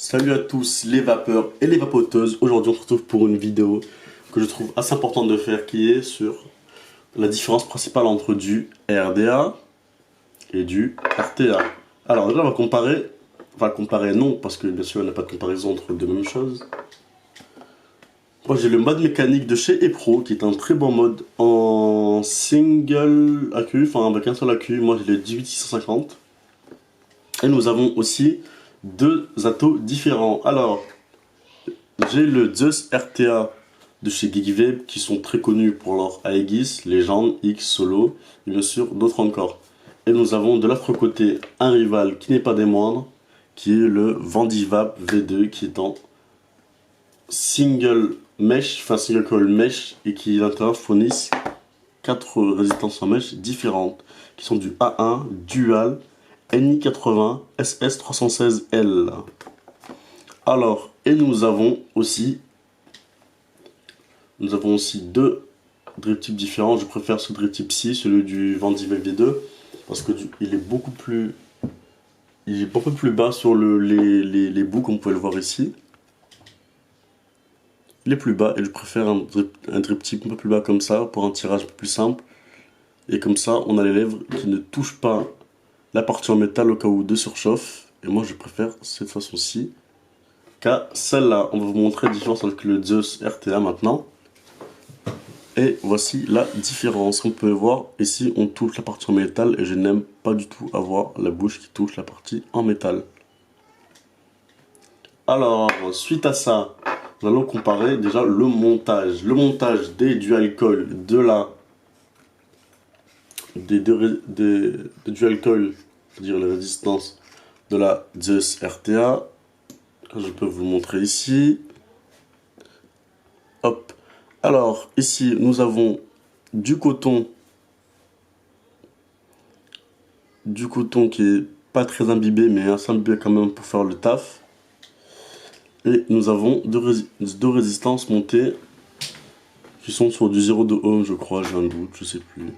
Salut à tous les vapeurs et les vapoteuses. Aujourd'hui on se retrouve pour une vidéo que je trouve assez importante de faire qui est sur la différence principale entre du RDA et du RTA. Alors déjà on va comparer non parce que bien sûr il n'y a pas de comparaison entre deux mêmes choses. Moi j'ai le mode mécanique de chez Epro qui est un très bon mode en single AQ, enfin avec un seul AQ, moi j'ai le 18650. Et nous avons aussi deux atos différents. Alors, j'ai le Zeus RTA de chez Geekvape qui sont très connus pour leur Aegis, Légende, X, Solo, et bien sûr d'autres encore. Et nous avons de l'autre côté un rival qui n'est pas des moindres, qui est le Vandivap V2 qui est en single mesh, enfin single coil mesh, et qui à l'intérieur fournissent 4 résistances en mesh différentes, qui sont du A1, Dual, NI80, SS316L. Alors, et nous avons aussi deux drip types différents. Je préfère ce drip type-ci, celui du Vandivap V2, parce que il est beaucoup plus bas sur les bouts, comme vous pouvez le voir ici. Il est plus bas et je préfère un drip type un peu plus bas comme ça, pour un tirage plus simple. Et comme ça, on a les lèvres qui ne touchent pas la partie en métal au cas où de surchauffe. Et moi, je préfère cette façon-ci qu'à celle-là. On va vous montrer la différence avec le Zeus RTA maintenant. Et voici la différence. On peut voir ici, on touche la partie en métal et je n'aime pas du tout avoir la bouche qui touche la partie en métal. Alors, suite à ça, nous allons comparer déjà le montage. Le montage des dual coil des dual coil, c'est-à-dire les résistances de la Zeus RTA. Je peux vous le montrer ici. Hop. Alors, ici, nous avons du coton qui est pas très imbibé, mais assez imbibé quand même pour faire le taf. Et nous avons deux résistances montées qui sont sur du 0,2 ohm, je crois, j'ai un doute, je sais plus.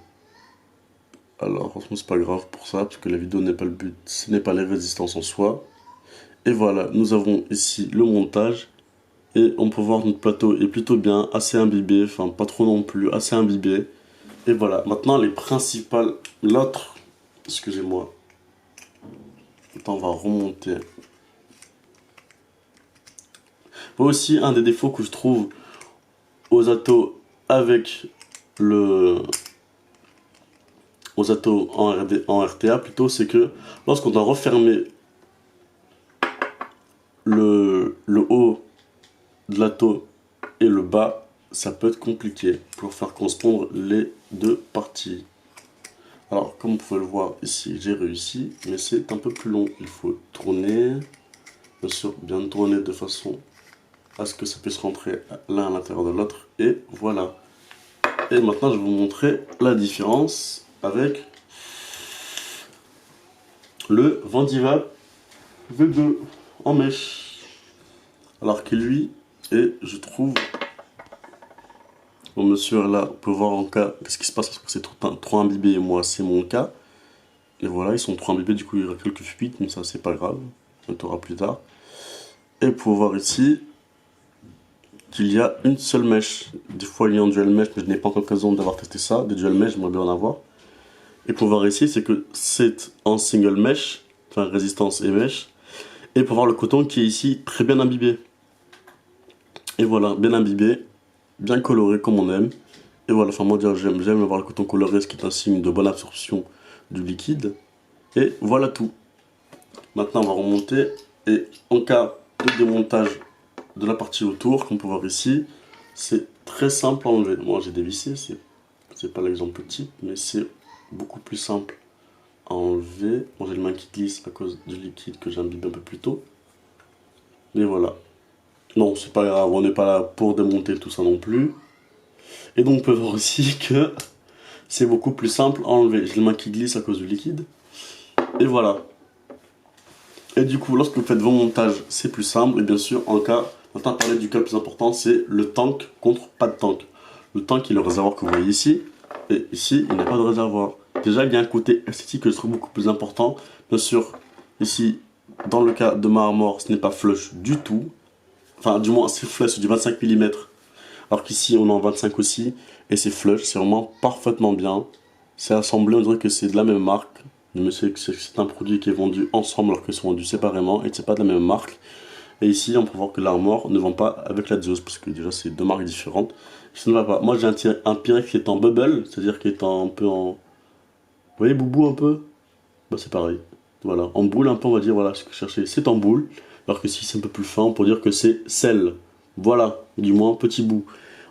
Alors, franchement, c'est pas grave pour ça, parce que la vidéo n'est pas le but, ce n'est pas les résistances en soi. Et voilà, nous avons ici le montage. Et on peut voir notre plateau est plutôt bien, assez imbibé, enfin pas trop non plus, assez imbibé. Et voilà, maintenant les principales, excusez-moi. Attends, on va remonter. Aussi, un des défauts que je trouve aux atos avec aux atos en RTA plutôt, c'est que lorsqu'on doit refermer le haut de l'ato et le bas, ça peut être compliqué pour faire correspondre les deux parties. Alors, comme vous pouvez le voir ici, j'ai réussi, mais c'est un peu plus long. Il faut tourner, bien sûr, bien tourner de façon à ce que ça puisse rentrer l'un à l'intérieur de l'autre. Et voilà. Et maintenant, je vais vous montrer la différence avec le Vandivap V2 en mèche. Alors que lui, et je trouve, bon monsieur là, on peut voir en cas, qu'est-ce qui se passe parce que c'est trop imbibé et moi c'est mon cas. Et voilà, ils sont trop imbibés, du coup il y aura quelques fuites, mais ça c'est pas grave, on le plus tard. Et pour voir ici, qu'il y a une seule mèche. Des fois il y a un dual mesh, mais je n'ai pas encore l'occasion d'avoir testé ça, des dual mesh, j'aimerais bien en avoir. Et pour voir ici, c'est que c'est en single mesh, enfin résistance et mesh. Et pour voir le coton qui est ici très bien imbibé. Et voilà, bien imbibé, bien coloré comme on aime. Et voilà, enfin moi j'aime avoir le coton coloré, ce qui est un signe de bonne absorption du liquide. Et voilà tout. Maintenant on va remonter. Et en cas de démontage de la partie autour, comme on peut voir ici, c'est très simple à enlever. Moi j'ai dévissé, c'est pas l'exemple type, mais c'est beaucoup plus simple à enlever. Bon, j'ai le main qui glisse à cause du liquide que j'ai imbibé un peu plus tôt. Mais voilà. Non, c'est pas grave, on n'est pas là pour démonter tout ça non plus. Et donc on peut voir aussi que c'est beaucoup plus simple à enlever. J'ai le main qui glisse à cause du liquide. Et voilà. Et du coup, lorsque vous faites vos montages, c'est plus simple. Et bien sûr, en cas, maintenant parler du cas le plus important, c'est le tank contre pas de tank. Le tank est le réservoir que vous voyez ici. Et ici, il n'y a pas de réservoir. Déjà, il y a un côté esthétique que je trouve beaucoup plus important. Bien sûr, ici, dans le cas de ma armor, ce n'est pas flush du tout. Enfin, du moins, c'est flush, c'est du 25 mm. Alors qu'ici, on est en 25 aussi. Et c'est flush, c'est vraiment parfaitement bien. C'est assemblé, on dirait que c'est de la même marque. Mais c'est un produit qui est vendu ensemble alors qu'ils sont vendus séparément. Et c'est pas de la même marque. Et ici, on peut voir que l'armor ne vend pas avec la Zeus. Parce que déjà, c'est deux marques différentes. Ça ne va pas. Moi, j'ai un Pyrex qui est en bubble. C'est-à-dire qui est un peu en... Vous voyez, boubou un peu? Bah, c'est pareil. Voilà, en boule un peu, on va dire, voilà, ce que je cherchais, c'est en boule. Alors que si c'est un peu plus fin, pour dire que c'est sel. Voilà, du moins, petit bout.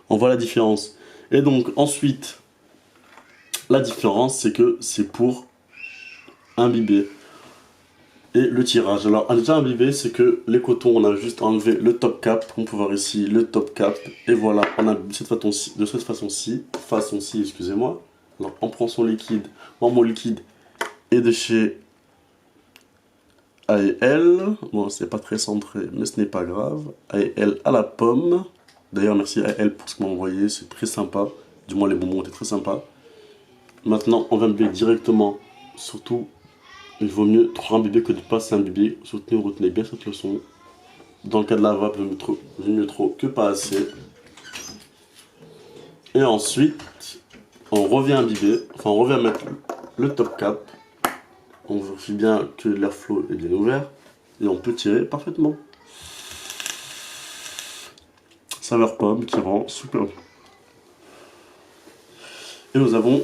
On voit la différence. Et donc, ensuite, la différence, c'est que c'est pour imbiber. Et le tirage. Alors, déjà imbibé, c'est que les cotons, on a juste enlevé le top cap. On peut voir ici le top cap. Et voilà, on a de cette façon-ci, excusez-moi. Alors, on prend son liquide. Moi, mon liquide est de chez AEL, bon c'est pas très centré mais ce n'est pas grave. AEL à la pomme, d'ailleurs merci AEL pour ce qu'on m'a envoyé, c'est très sympa, du moins les bonbons étaient très sympas. Maintenant on va imbiber directement, surtout il vaut mieux trop imbiber que de ne pas s'imbiber, surtout retenez bien cette leçon. Dans le cas de la vape, il vaut mieux trop que pas assez. Et ensuite on revient imbiber, enfin on revient mettre le top cap. On vérifie bien que l'airflow est bien ouvert et on peut tirer parfaitement. Saveur pomme qui rend super. Et nous avons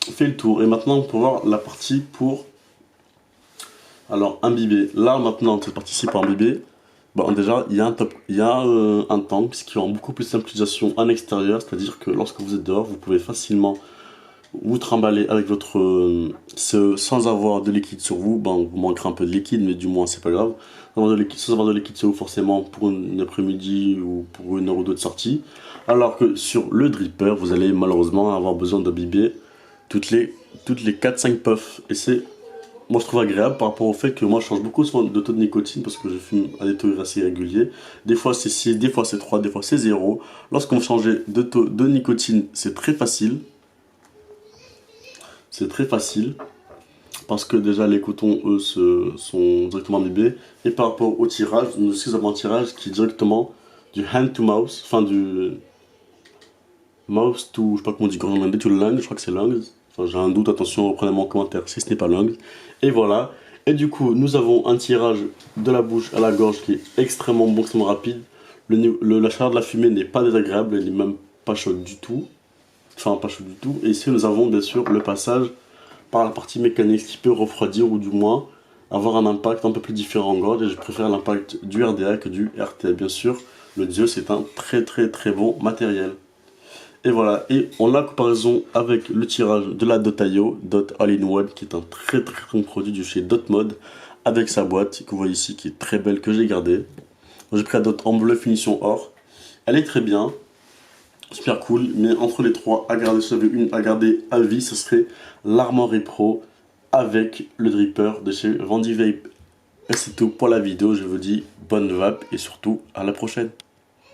fait le tour. Et maintenant on peut voir la partie pour imbiber. Là maintenant cette partie-ci pour imbiber, bon, déjà il y a un tank ce qui rend beaucoup plus d'utilisation en extérieur, c'est-à-dire que lorsque vous êtes dehors, vous pouvez facilement vous trimballer avec votre sans avoir de liquide sur vous. Ben, vous manquerez un peu de liquide, mais du moins c'est pas grave. Sans avoir de liquide sur vous forcément pour une après-midi ou pour une heure ou deux de sortie. Alors que sur le dripper, vous allez malheureusement avoir besoin d'imbiber toutes les 4-5 puffs. Et c'est, moi je trouve agréable par rapport au fait que moi je change beaucoup souvent de taux de nicotine parce que je fume à des taux assez réguliers. Des fois c'est 6, des fois c'est 3, des fois c'est 0. Lorsqu'on veut changer de taux de nicotine, c'est très facile. C'est très facile parce que déjà les cotons eux sont directement imbibés et par rapport au tirage, nous aussi avons un tirage qui est directement du hand to mouth, enfin du mouth to, je sais pas comment on dit en anglais, to lung, je crois que c'est lungs, enfin j'ai un doute, attention reprenez-moi en commentaire si ce n'est pas lungs, et voilà, et du coup nous avons un tirage de la bouche à la gorge qui est extrêmement bon, extrêmement rapide, la chaleur de la fumée n'est pas désagréable, elle n'est même pas chaude du tout. Enfin pas chaud du tout, et ici nous avons bien sûr le passage par la partie mécanique qui peut refroidir ou du moins avoir un impact un peu plus différent en gorge, et je préfère l'impact du RDA que du RT. Bien sûr, le Zeus c'est un très bon matériel. Et voilà, et on l'a comparaison avec le tirage de la Dotaio, Dot All-in-One, qui est un très bon produit du chez Dotmod, avec sa boîte que vous voyez ici qui est très belle, que j'ai gardée. J'ai pris la Dot en bleu finition or, elle est très bien. Super cool, mais entre les trois, à garder, si vous avez une à garder à vie, ce serait l'Armory Pro avec le dripper de chez Randy Vape. Et c'est tout pour la vidéo, je vous dis bonne vape et surtout à la prochaine.